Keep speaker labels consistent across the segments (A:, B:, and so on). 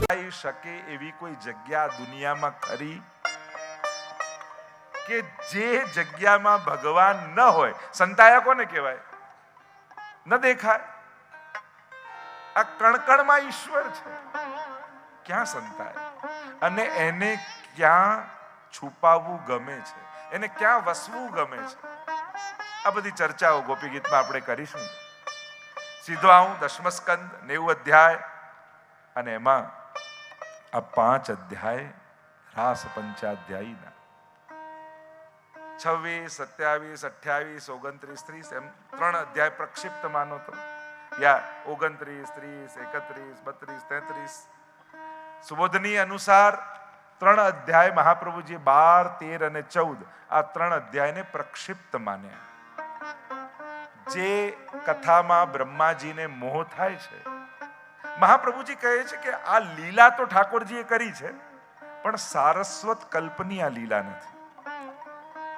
A: સંતાઈ શકે એવી કોઈ જગ્યા દુનિયામાં ખરી કે જે જગ્યામાં ભગવાન ન હોય? સંતાયા કોને કહેવાય? ન દેખાય. આ કણકણમાં ઈશ્વર છે, ક્યાં સંતાય? અને એને ક્યાં છુપાવવું ગમે છે, એને ક્યાં વસવું ગમે છે? આ બધી ચર્ચાઓ ગોપી ગીતમાં આપણે કરીશું. સીધો આવું 10મ સ્કંદ 90 અધ્યાય, અને એમાં આ 5 અધ્યાય રાસ પંચાધ્યાયીના 26, 27, 28, 29, 30 એમ 3 અધ્યાય પ્રક્ષિપ્ત માનો તો, યા 29, 30, 31, 32, 33 સુબોધની અનુસાર 3 અધ્યાય મહાપ્રભુજી 12, 13 અને 14 આ 3 અધ્યાયને પ્રક્ષિપ્ત માન્યા. જે કથામાં બ્રહ્માજીને મોહ થાય છે, મહાપ્રભુજી કહે છે કે આ લીલા તો ઠાકોરજીએ કરી છે, પણ સારસ્વત કલ્પની આ લીલા નથી.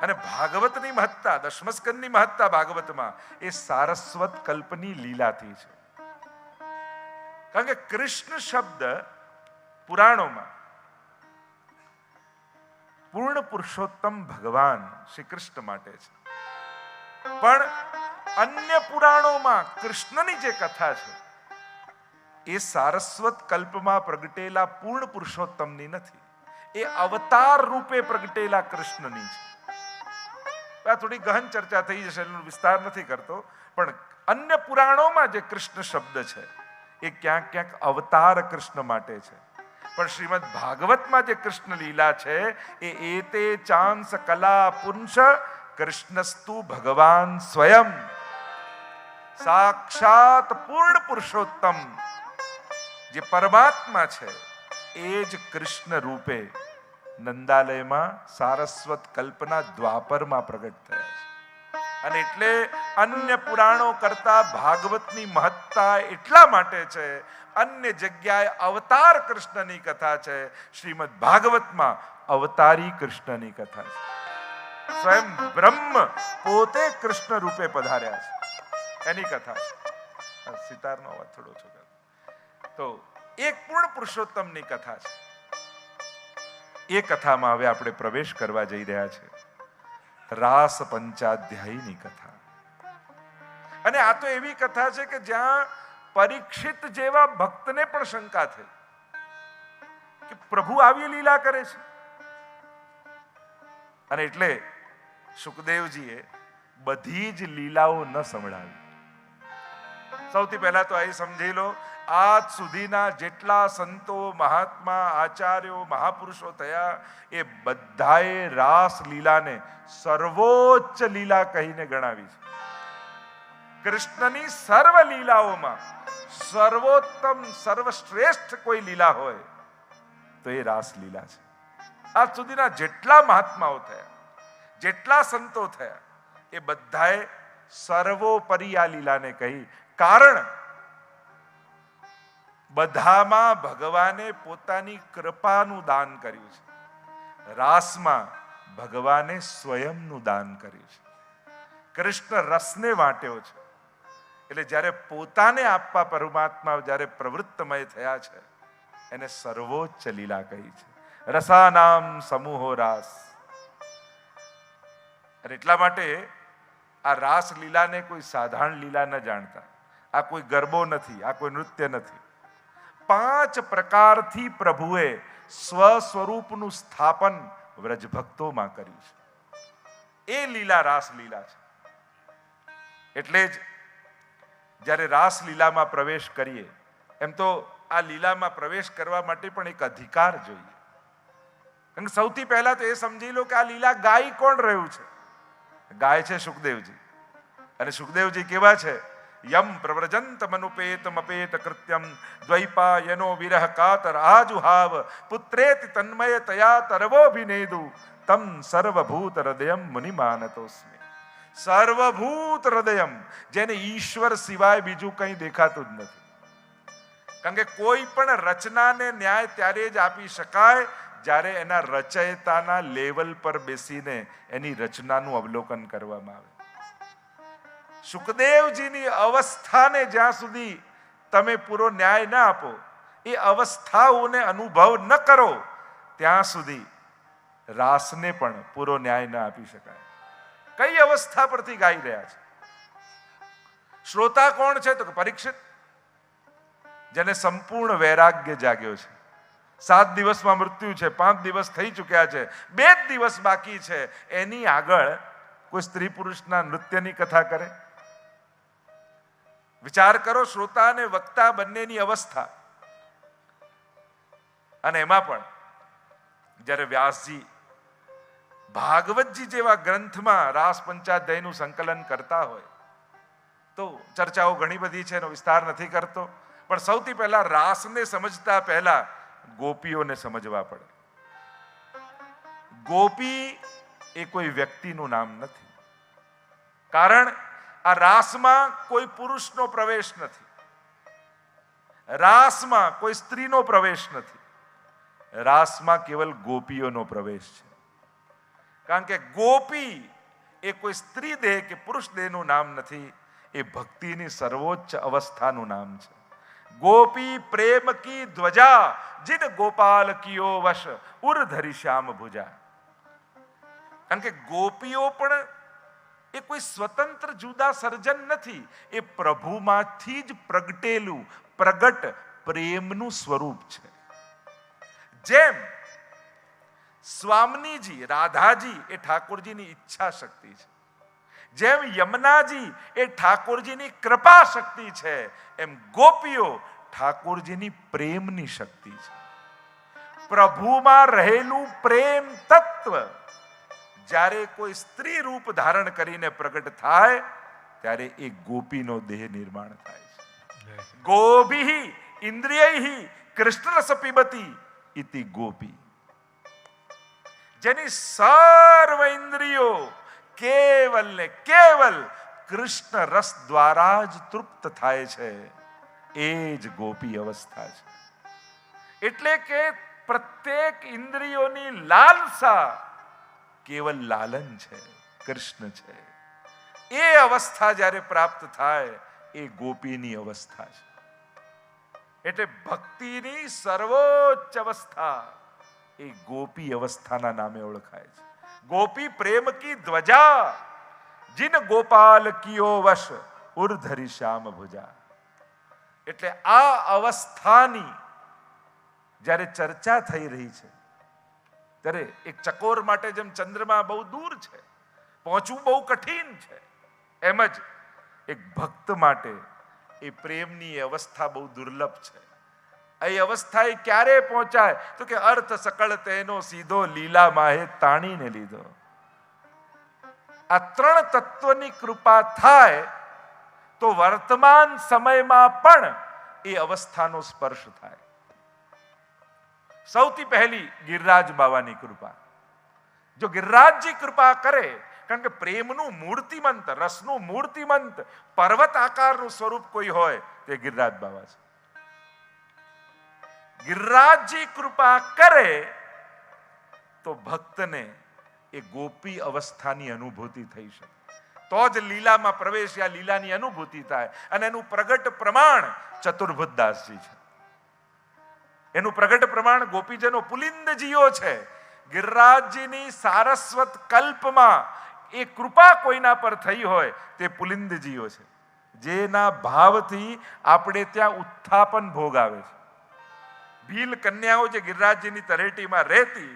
A: અને ભાગવતની મહત્તા, 10મ સ્કંદની મહત્તા ભાગવતમાં એ સારસ્વત કલ્પની લીલાથી છે. કારણ કે કૃષ્ણ શબ્દ પુરાણોમાં પૂર્ણ પુરુષોત્તમ ભગવાન શ્રી કૃષ્ણ માટે છે, પણ અન્ય પુરાણોમાં કૃષ્ણની જે કથા છે એ સારસ્વત કલ્પમાં પ્રગટેલા પૂર્ણ પુરુષોત્તમની નથી, એ અવતાર રૂપે પ્રગટેલા કૃષ્ણની છે. આ થોડી ગહન ચર્ચા થઈ જશે, એનો વિસ્તાર નથી કરતો, પણ અન્ય પુરાણોમાં જે કૃષ્ણ શબ્દ છે એ ક્યાંક ક્યાંક અવતાર કૃષ્ણ માટે છે, પણ શ્રીમદ ભાગવતમાં જે કૃષ્ણ લીલા છે એ એતે ચાંસ કલા પુંસ કૃષ્ણસ્તુ ભગવાન સ્વયં, સાક્ષાત પૂર્ણ પુરુષોત્તમ જે પરમાત્મા છે એ જ કૃષ્ણ રૂપે નંદાલયમાં સારસ્વત કલ્પના દ્વાપરમાં પ્રગટ થયા છે. અને એટલે અન્ય પુરાણો કરતા ભાગવતની મહત્તા એટલા માટે છે, અન્ય જગ્યાએ અવતાર કૃષ્ણની કથા છે, શ્રીમદ ભાગવતમાં અવતારી કૃષ્ણની કથા છે. સ્વયં બ્રહ્મ પોતે કૃષ્ણ રૂપે પધાર્યા છે, એની કથા છે. સિતારનો અવાજ થોડો ઓછો કરો. તો એક પૂર્ણ પુરુષોત્તમની કથા છે. એ કથામાં હવે આપણે પ્રવેશ કરવા જઈ રહ્યા છે, રાસ પંચાધ્યાયીની કથા. અને આ તો એવી કથા છે કે જ્યાં પરીક્ષિત જેવા ભક્તને પણ શંકા થઈ કે પ્રભુ આવી લીલા કરે છે. અને એટલે સુખદેવજીએ બધી જ લીલાઓ ન સંભળાવી. સૌથી પહેલા તો અહીં સમજી લો, આજ સુધીના જેટલા સંતો, મહાત્મા, આચાર્યો, મહાપુરુષો થયા એ બધાએ રાસ લીલાને સર્વોચ્ચ લીલા કહીને ગણાવી છે. કૃષ્ણની સર્વ લીલાઓમાં સર્વોત્તમ, સર્વશ્રેષ્ઠ કોઈ લીલા હોય તો એ રાસ લીલા છે. આજ સુધીના જેટલા મહાત્માઓ થયા, જેટલા સંતો થયા એ બધાએ સર્વોપરી આ લીલાને કહી. કારણ બધામાં ભગવાને પોતાની કૃપાનું દાન કર્યું છે, રાસમાં ભગવાને સ્વયંનું દાન કર્યું છે. કૃષ્ણ રસને વાટ્યો છે, એટલે જ્યારે પોતાને આપવા પરમાત્મા જ્યારે પ્રવૃત્તમય થયા છે એને સર્વોચ્ચ લીલા કહી છે. રસાનામ સમૂહો રાસ. અને એટલા માટે આ રાસ લીલાને કોઈ સાધારણ લીલા ન જાણતા. આ કોઈ ગરબો નથી, આ કોઈ નૃત્ય નથી. 5 પ્રકારથી પ્રભુએ સ્વસ્વરૂપનું સ્થાપન વ્રજભક્તોમાં કર્યું છે. એ લીલા રાસ લીલા છે. એટલે જ જ્યારે રાસ લીલામાં પ્રવેશ કરીએ, એમ તો આ લીલામાં પ્રવેશ કરવા માટે પણ એક અધિકાર જોઈએ. કારણ કે સૌથી પહેલા તો એ સમજી લો કે આ લીલા ગાઈ કોણ રહ્યું છે? ગાય છે સુખદેવજી. અને સુખદેવજી કેવા છે? યમ પ્રવ્રજંત મનુપેત મપેત કૃત્યમ દ્વૈપાયનો વિરહ કાતર આજુહાવ પુત્રેતિ તન્મય તયા તરવોભિનેદુ તમ સર્વભૂત હૃદયમ મુનિમાનતોસ્મિ. સર્વભૂત હૃદયમ, જેને ઈશ્વર સિવાય બીજું કંઈ દેખાતું જ નથી. કારણ કે કોઈ પણ રચનાને ન્યાય ત્યારે જ આપી શકાય જ્યારે એના રચયિતાના લેવલ પર બેસીને એની રચનાનું અવલોકન કરવામાં આવે. સુખદેવજીની અવસ્થાને જ્યાં સુધી તમે પૂરો ન્યાય ના આપો, એ અવસ્થાઓને અનુભવ ન કરો ત્યાં સુધી રાસને પણ પૂરો ન્યાય ન આપી શકાય. કઈ અવસ્થા પરથી ગાઈ રહ્યા છે? શ્રોતા કોણ છે? તો કે પરીક્ષિત, જેને સંપૂર્ણ વૈરાગ્ય જાગ્યો છે. 7 દિવસમાં મૃત્યુ છે, 5 દિવસ થઈ ચૂક્યા છે, 2 જ દિવસ બાકી છે, એની આગળ કોઈ સ્ત્રી પુરુષના નૃત્યની કથા કરે? વિચાર કરો શ્રોતા અને વક્તા બંનેની અવસ્થા. અને એમાં પણ જ્યારે વ્યાસજી ભાગવતજી જેવા ગ્રંથમાં રાસ પંચાધ્યાયનું સંકલન કરતા હોય તો ચર્ચાઓ ઘણી બધી છે, એનો વિસ્તાર નથી કરતો. પણ સૌથી પહેલા રાસને સમજતા પહેલા ગોપીઓને સમજવા પડે. ગોપી એ કોઈ વ્યક્તિનું નામ નથી, કારણ આ રાસમાં કોઈ પુરુષનો પ્રવેશ નથી, રાસમાં કોઈ સ્ત્રીનો પ્રવેશ નથી, રાસમાં કેવલ ગોપીઓનો પ્રવેશ છે. કારણ કે ગોપી એ કોઈ સ્ત્રી દેહ કે પુરુષ દેહનું નામ નથી, એ ભક્તિની સર્વોચ્ચ અવસ્થાનું નામ છે. ગોપી પ્રેમ કી ધ્વજા, જીન ગોપાલ કિયો વશ, ઉર ધરી શ્યામ ભુજા. કારણ કે ગોપીઓ પણ એ કોઈ સ્વતંત્ર જુદા સર્જન નથી, એ પ્રભુમાંથી જ પ્રગટેલું પ્રગટ પ્રેમનું સ્વરૂપ છે. જેમ સ્વામિનીજી રાધાજી એ ઠાકોરજીની ઈચ્છા શક્તિ છે, જેમ યમુનાજી એ ઠાકોરજીની કૃપા શક્તિ છે, એમ ગોપીઓ ઠાકોરજીની પ્રેમની શક્તિ છે. પ્રભુમાં રહેલું પ્રેમ તત્વ જ્યારે કોઈ સ્ત્રી રૂપ ધારણ કરીને પ્રગટ થાય ત્યારે એ ગોપીનો દેહ નિર્માણ થાય છે. ગોભી ઇન્દ્રિયૈ કૃષ્ણ રસ પીબતી ઇતિ ગોપી. જેની સર્વ ઇન્દ્રિયો કેવલ ને કેવલ કૃષ્ણ રસ દ્વારા જ તૃપ્ત થાય છે, એ જ ગોપી અવસ્થા છે. એટલે કે પ્રત્યેક ઇન્દ્રિયોની લાલસા કેવલ લાલન છે, કૃષ્ણ છે. એ અવસ્થા જ્યારે પ્રાપ્ત થાય એ ગોપીની અવસ્થા છે. એટલે ભક્તિની સર્વોચ્ચ અવસ્થા એ ગોપી અવસ્થાના નામે ઓળખાય છે. ગોપી પ્રેમ કી ધ્વજા, જીન ગોપાલ કિયો વશ, ઉર ધરી શ્યામ ભુજા. એટલે આ અવસ્થાની જ્યારે ચર્ચા થઈ રહી છે ત્યારે એક ચકોર માટે જેમ ચંદ્રમા બહુ દૂર છે, પહોંચવું બહુ કઠિન છે, એમ જ એક ભક્ત માટે એ પ્રેમની અવસ્થા બહુ દુર્લભ છે. એ અવસ્થા એ ક્યારે પહોંચાય? તો કે અર્થ સકળ તેનો સીધો, લીલા માહે તાણીને લીધો. આ 3 તત્વની કૃપા થાય તો વર્તમાન સમયમાં પણ એ અવસ્થાનો સ્પર્શ થાય. સૌથી પહેલી ગિરિરાજ બાવાની કૃપા. જો ગિરિરાજજી કૃપા કરે, કારણ કે પ્રેમનું મૂર્તિમંત, રસનું મૂર્તિમંત, પર્વત આકારનું સ્વરૂપ કોઈ હોય તે ગિરિરાજ બાવા છે. ગિરિરાજજી કૃપા કરે તો ભક્તને એ ગોપી અવસ્થાની અનુભૂતિ થઈ શકે. તો જ લીલામાં પ્રવેશ્યા લીલાની અનુભૂતિ થાય. અને એનું પ્રગટ પ્રમાણ ચતુર્ભુજદાસજી છે. એનું પ્રગટ પ્રમાણ ગોપીજનો પુલિંદજીઓ છે. ગિરિરાજજીની સારસ્વત કલ્પમાં એ કૃપા કોઈના પર થઈ હોય તે પુલિંદજીઓ છે, જેના ભાવથી આપણે ત્યાં ઉત્થાપન ભોગ આવે છે. ભીલ કન્યાઓ જે ગિરિરાજજીની તળેટીમાં રહેતી,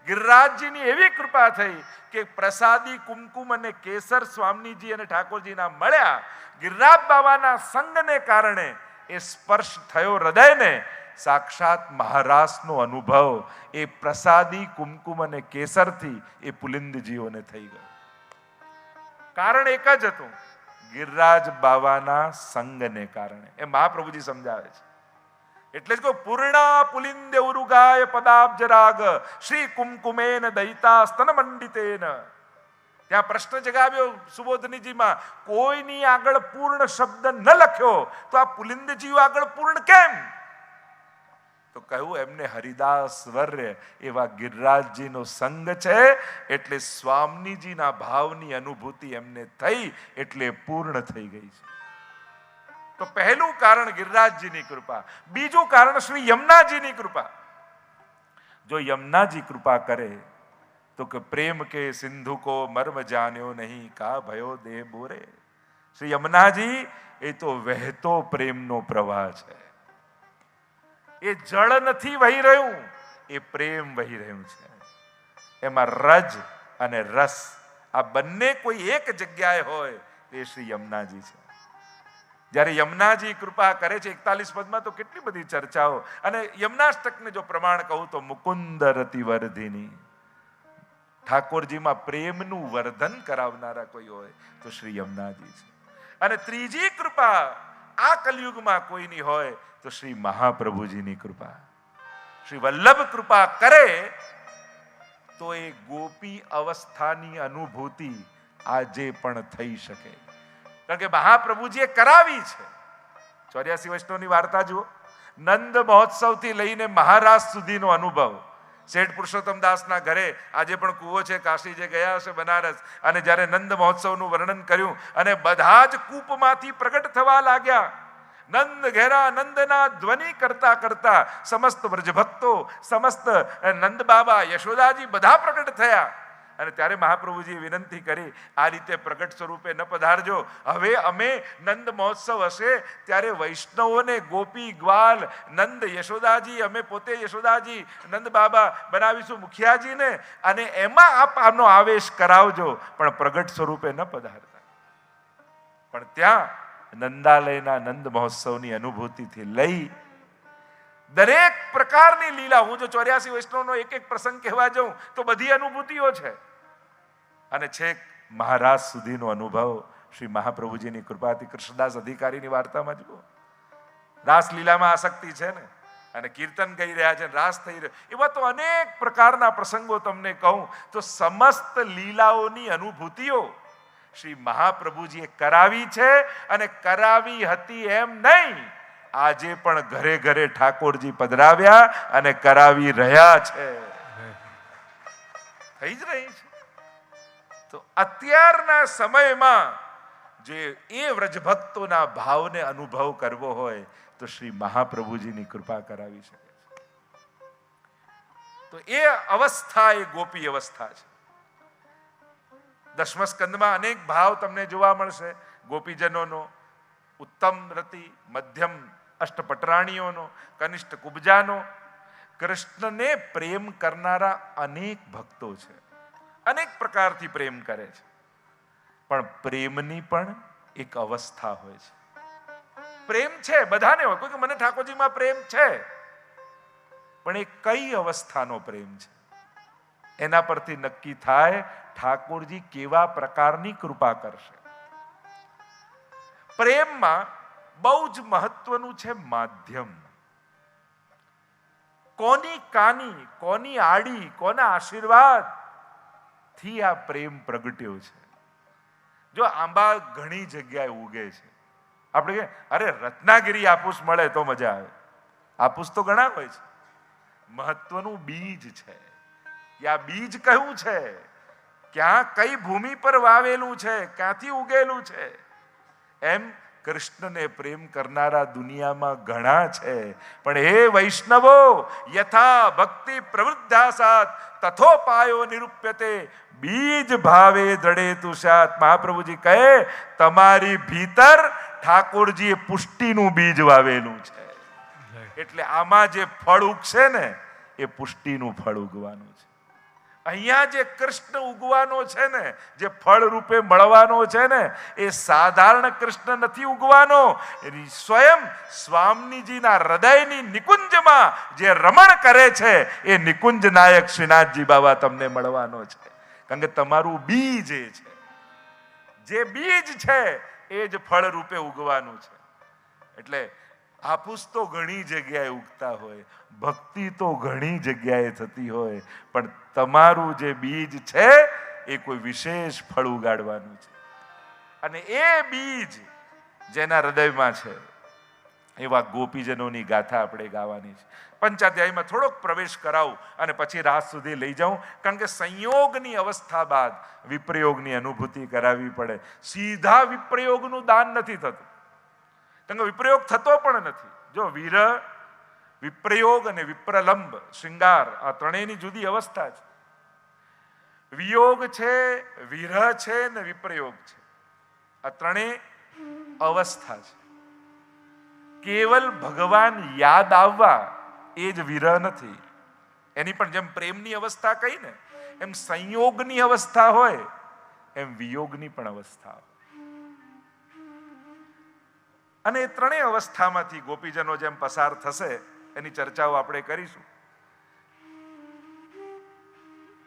A: ગિરિરાજજીની એવી કૃપા થઈ કે પ્રસાદી કુમકુમ અને કેસર સ્વામીજી અને ઠાકોરજીના મળ્યા. ગિરિરાજ બાવાના સંગને કારણે એ સ્પર્શ થયો હૃદયને. સાક્ષાત મહારાસનો અનુભવ એ પ્રસાદી કુમકુમ અને કેસરથી એ પુલિંદજીઓને થઈ ગયો. કારણ એક જ હતું, ગિરિરાજ બાવાના સંગને કારણે. એ મહાપ્રભુજી સમજાવે છે. એટલે જ પૂર્ણા પુલિંદે ઉરુગાય પદાબ્જ રાગ, શ્રી કુમકુમેન દયિતા સ્તન મંડિતેન. ત્યાં પ્રશ્ન જગાવ્યો સુબોધનીજીમાં, કોઈની આગળ પૂર્ણ શબ્દ ન લખ્યો તો આ પુલિંદજીઓ આગળ પૂર્ણ કેમ? તો કહ્યું એમને હરિદાસ વર્ય એવા ગિરિરાજજીનો સંગ છે, એટલે સ્વામીજીના ભાવની અનુભૂતિ એમને થઈ, એટલે પૂર્ણ થઈ ગઈ છે. તો પહેલું કારણ ગિરિરાજજીની કૃપા, બીજું કારણ શ્રી યમુનાજીની કૃપા. જો યમુનાજી કૃપા કરે તો કે પ્રેમ કે સિંધુ કો મર્મ જાન્યો નહીં, કા ભયો દેહ બોરે. શ્રી યમુનાજી એ તો વહેતો પ્રેમનો પ્રવાહ છે. એ જળ નથી વહી રહ્યું, એ પ્રેમ વહી રહ્યું છે. એમાં રજ અને રસ આ બંને કોઈ એક જગ્યાએ હોય એ શ્રી યમુનાજી છે. જ્યારે યમુનાજી કૃપા કરે છે 41 પદમાં તો કેટલી બધી ચર્ચાઓ. અને યમુનાષ્ટકને જો પ્રમાણ કહું તો મુકુંદ રતિ વર્ધિની, ઠાકોરજીમાં પ્રેમનું વર્ધન કરાવનારા કોઈ હોય તો શ્રી યમુનાજી છે. અને ત્રીજી કૃપા આ કલયુગમાં કોઈની હોય તો શ્રી મહાપ્રભુજીની કૃપા. શ્રી વલ્લભ કૃપા કરે તો એ ગોપી અવસ્થાની અનુભૂતિ આજે પણ થઈ શકે. કારણ કે મહાપ્રભુજીએ કરાવી છે. 84 વૈષ્ણવની વાર્તા જુઓ. નંદ મહોત્સવથી લઈને મહારાજ સુધીનો અનુભવ. શેઠ પુરુષોત્તમ દાસના ઘરે આજે પણ કૂવો છે, કાશી જે ગયા હશે બનારસ, અને જ્યારે નંદ મહોત્સવનું વર્ણન કર્યું અને બધા જ કૂપમાંથી પ્રગટ થવા લાગ્યા. નંદ ઘેરા નંદના ધ્વનિ કરતા કરતા સમસ્ત વ્રજભક્તો, સમસ્ત નંદ બાબા, યશોદાજી બધા પ્રગટ થયા. અને ત્યારે મહાપ્રભુજીએ વિનંતી કરી, આ રીતે પ્રગટ સ્વરૂપે ન પધારજો. હવે અમે નંદ મહોત્સવ હશે ત્યારે વૈષ્ણવોને ગોપી ગ્વાલ નંદ યશોદાજી, અમે પોતે યશોદાજી નંદ બાબા બનાવીશું મુખિયાજીને, અને એમાં આપ આનો આવેશ કરાવજો, પણ પ્રગટ સ્વરૂપે ન પધારતા. પણ ત્યાં નંદાલયના નંદ મહોત્સવની અનુભૂતિથી લઈ દરેક પ્રકારની લીલા, હું જો 84 વૈષ્ણવનો એક એક પ્રસંગ કહેવા જાઉં તો બધી અનુભૂતિઓ છે. અને છેક મહારાજ સુધીનો અનુભવ શ્રી મહાપ્રભુજીની કૃપાથી. કૃષ્ણદાસ અધિકારીની વાર્તામાં જુઓ, રાસલીલામાં આસક્તિ છે ને, અને કીર્તન કહી રહ્યા છે, રાસ થઈ રહ્યો. એવા તો અનેક પ્રકારના પ્રસંગો તમને કહું તો સમસ્ત લીલાઓની અનુભૂતિઓ શ્રી મહાપ્રભુજીએ કરાવી છે. અને કરાવી હતી એમ નહીં, આજે પણ ઘરે ઘરે ઠાકોરજી પધરાવ્યા અને કરાવી રહ્યા છે, થઈ જ રહી છે. તો અત્યારના સમયમાં જે એ વ્રજભક્તોના ભાવને અનુભવ કરવો હોય તો શ્રી મહાપ્રભુજીની કૃપા કરાવી શકે છે. તો એ અવસ્થા એ ગોપી અવસ્થા છે. દસમા સ્કંદમાં અનેક ભાવ તમને જોવા મળશે ગોપીજનોનો. ઉત્તમ રતિ, મધ્યમ અષ્ટપટરાણીઓનો, કનિષ્ઠ કુબજાનો. કૃષ્ણને પ્રેમ કરનારા અનેક ભક્તો છે, અનેક પ્રકારથી પ્રેમ કરે છે. પણ પ્રેમની પણ એક અવસ્થા હોય છે. પ્રેમ છે બધાને હોય, કોઈ મને ઠાકોરજીમાં પ્રેમ છે, પણ એ કઈ અવસ્થાનો પ્રેમ છે એના પરથી નક્કી થાય ઠાકોરજી કેવા પ્રકારની કૃપા કરશે. પ્રેમમાં બહુ જ મહત્વનું છે માધ્યમ. કોની કાની, કોની આડી, કોના આશીર્વાદ થી આ પ્રેમ પ્રગટ્યો છે. જો આંબા ઘણી જગ્યાએ ઉગે છે, આપણે કે અરે રત્નાગીરી આપૂસ મળે તો મજા આવે. આપૂસ તો ઘણા હોય છે, મહત્વનું બીજ છે. આ બીજ કયું છે, ક્યાં કઈ ભૂમિ પર વાવેલું છે, ક્યાંથી ઉગેલું છે. એમ કૃષ્ણને પ્રેમ કરનારા દુનિયામાં ઘણા છે, પણ હે વૈષ્ણવો, યથા ભક્તિ પ્રવૃદ્ધાસાત તથોપાયો નિરૂપ્યતે બીજ ભાવે દ્રઢેતુ સ્યાત. મહાપ્રભુજી કહે તમારી ભીતર ઠાકોરજીએ પુષ્ટિનું બીજ વાવેલું છે, એટલે આમાં જે ફળ ઉગશે ને એ પુષ્ટિનું ફળ ઉગવાનું છે. અહીંયા જે કૃષ્ણ ઉગવાનો છે ને, જે ફળ રૂપે મળવાનો છે ને, એ સાધારણ કૃષ્ણ નથી ઉગવાનો. સ્વયં સ્વામીજીના હૃદયની નિકુંજમાં જે રમણ કરે છે એ નિકુંજ નાયક શ્રીનાથજી બાબા તમને મળવાનો છે. કારણ કે તમારું બીજ એ છે, જે બીજ છે એ જ ફળ રૂપે ઉગવાનું છે. એટલે આપૂસ તો ઘણી જગ્યાએ ઉગતા હોય, ભક્તિ તો ઘણી જગ્યાએ થતી હોય, પણ તમારું જે બીજ છે એ કોઈ વિશેષ ફળ ઉગાડવાનું છે. અને એ બીજ જેના હૃદયમાં છે એવા ગોપીજનોની ગાથા આપણે ગાવાની છે. પંચાધ્યાયમાં થોડોક પ્રવેશ કરાવું અને પછી રાસ સુધી લઈ જાઉં, કારણ કે સંયોગની અવસ્થા બાદ વિપ્રયોગની અનુભૂતિ કરાવવી પડે. સીધા વિપ્રયોગનું દાન નથી થતું. એનો વિપ્રયોગ થતો પણ નથી. જો વિરહ, વિપ્રયોગ અને વિપ્રલંબ શૃંગાર આ ત્રણેયની જુદી અવસ્થા છે. વિયોગ છે, વિરહ છે ને વિપ્રયોગ છે. આ ત્રણેય અવસ્થા છે. કેવલ ભગવાન યાદ આવવા એ જ વિરહ નથી. એની પણ જેમ પ્રેમની અવસ્થા કહી ને, એમ સંયોગની અવસ્થા હોય એમ વિયોગની પણ અવસ્થા હોય. અને એ ત્રણેય અવસ્થામાંથી ગોપીજનો જેમ પસાર થશે એની ચર્ચાઓ આપણે કરીશું.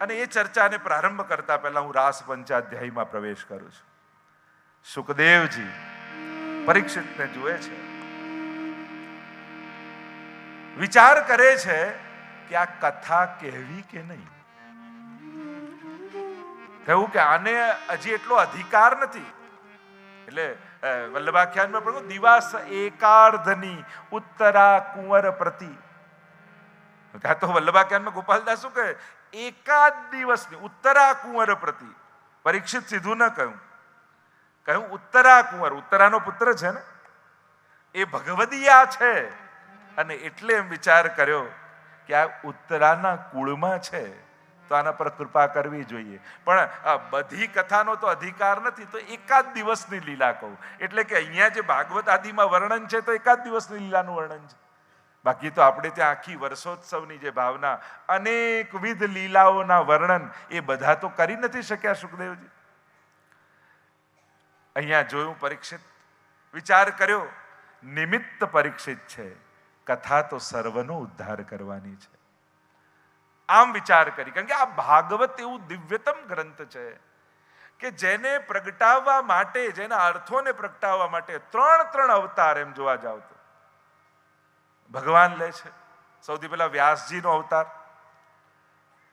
A: અને એ ચર્ચાને પ્રારંભ કરતા પહેલા હું રાસ પંચાધ્યાયમાં પ્રવેશ કરું છું. સુખદેવજી પરીક્ષિતને જુએ છે, વિચાર કરે છે કે આ કથા કહેવી કે નહીં. કહ્યું કે આને હજી એટલો અધિકાર નથી. એટલે વલ્લભાખ્યાનમાં પણ દિવાસ એકાર્ધની ઉત્તરા કુંવર પ્રતિ. તો વલ્લભાખ્યાનમાં ગોપાલદાસ શું કહે, એકાદ દિવસની ઉત્તરા કુંવર પ્રતિ. પરીક્ષિત સીધું ન કહ્યું, કહ્યું ઉત્તરા કુંવર. ઉત્તરાનો પુત્ર છે ને, એ ભગવદિયા છે. અને એટલે એમ વિચાર કર્યો કે આ ઉત્તરાના કુળમાં છે તો આના પર કૃપા કરવી જોઈએ. પણ બધી કથાનો તો અધિકાર નથી, તો એકાદ દિવસની લીલા કહું. એટલે કે અહીંયા જે ભાગવત આદિમાં વર્ણન છે તો એકાદ દિવસની લીલાનું વર્ણન છે. બાકી તો આપણે ત્યાં આખી વર્ષોત્સવની જે ભાવના, અનેકવિધ લીલાઓના વર્ણન એ બધા તો કરી નથી શક્યા સુખદેવજી. અહીંયા જોયું પરીક્ષિત, વિચાર કર્યો નિમિત્ત પરીક્ષિત છે, કથા તો સર્વનો ઉદ્ધાર કરવાની છે. આમ વિચાર કરી, કારણ કે આ ભાગવત એવું દિવ્યતમ ગ્રંથ છે કે જેને પ્રગટાવવા માટે, જેના અર્થોને પ્રગટાવવા માટે ત્રણ અવતાર એમ જોવા જાવ તો ભગવાન લે છે. સૌથી પહેલા વ્યાસજીનો અવતાર,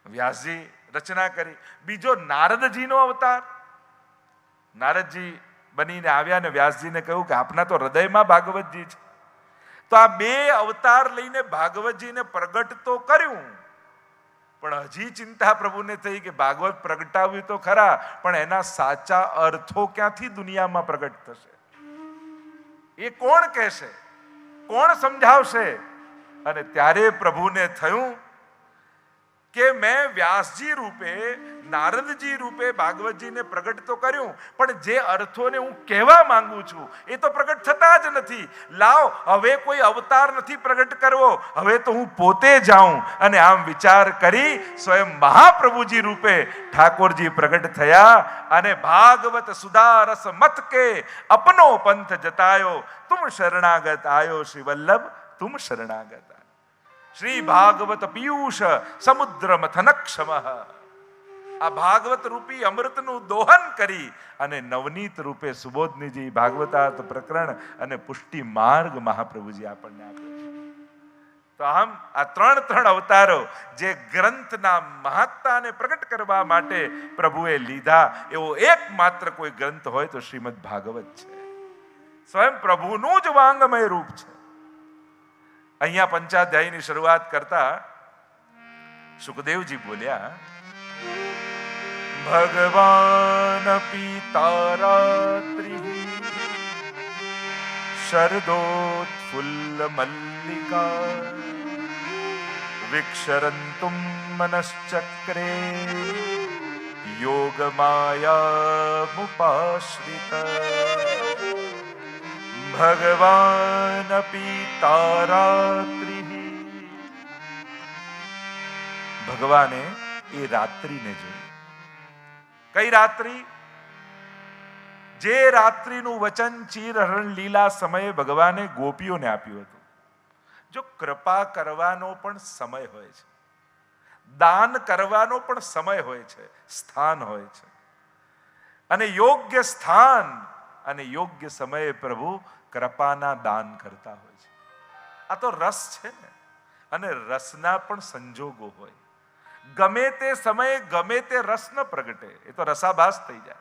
A: વ્યાસજી રચના કરી. બીજો નારદજીનો અવતાર, નારદજી બનીને આવ્યા ને વ્યાસજીને કહ્યું કે આપના તો હૃદયમાં ભાગવતજી છે. તો આ બે અવતાર લઈને ભાગવતજીને પ્રગટ તો કર્યું, પણ હજી ચિંતા પ્રભુને થઈ કે ભાગવત પ્રગટાવ્યું તો ખરા, પણ એના સાચા અર્થો ક્યાંથી દુનિયામાં પ્રગટ થશે? એ કોણ કહેશે, કોણ સમજાવશે? અને ત્યારે પ્રભુને થયું કે મેં વ્યાસજી રૂપે, નારદજી રૂપે ભાગવતજીને પ્રગટ તો કર્યું, પણ જે અર્થોને હું કહેવા માંગુ છું એ તો પ્રગટ થતા જ નથી. લાવ, હવે કોઈ અવતાર નથી પ્રગટ કરવો, હવે તો હું પોતે જાઉં. અને આમ વિચાર કરી સ્વયં મહાપ્રભુજી રૂપે ઠાકોરજી પ્રગટ થયા અને ભાગવત સુધા રસ મત કે અપનો પંથ જતાયો, તુમ શરણાગત આયો શ્રી વલ્લભ, તુમ શરણાગત. શ્રી ભાગવત પિયુષ સમુદ્ર મથનક્ષમ. આ ભાગવત રૂપી અમૃતનું દોહન કરી અને નવનીત રૂપે સુબોધનીજી ભાગવતાર્થ પ્રકરણ અને પુષ્ટિ માર્ગ મહાપ્રભુજી આપણને આપ્યો છે. તો આમ આ ત્રણ અવતારો જે ગ્રંથના મહત્તાને પ્રગટ કરવા માટે પ્રભુએ લીધા, એવો એકમાત્ર કોઈ ગ્રંથ હોય તો શ્રીમદ ભાગવત છે. સ્વયં પ્રભુનું જ વાંગમય રૂપ છે. અહીંયા પંચાધ્યાયની શરૂઆત કરતા સુખદેવજી બોલ્યા, ભગવાન પિતારાત્રિ શરદોત્ફુલ્લ મલ્લિકા વિક્ષરંતુમ મનશ્ચક્રે યોગમાયામુપાશ્રિત. ભગવાન પિતારાત્રિ. ભગવાને એ રાત્રિને જોઈ. કઈ રાત્રિ? જે રાત્રિનું વચન ચિરહરણ લીલા સમયે ભગવાને ગોપીઓને આપ્યું હતું. જો કૃપા કરવાનો પણ સમય હોય છે, દાન કરવાનો પણ સમય હોય છે, સ્થાન હોય છે, અને યોગ્ય સ્થાન અને યોગ્ય સમયે પ્રભુ કૃપાના દાન કરતા હોય છે. આ તો રસ છે ને, અને રસના પણ સંજોગો હોય. ગમે તે સમયે ગમે તે રસ ન પ્રગટે, એ તો રસાભાસ થઈ જાય.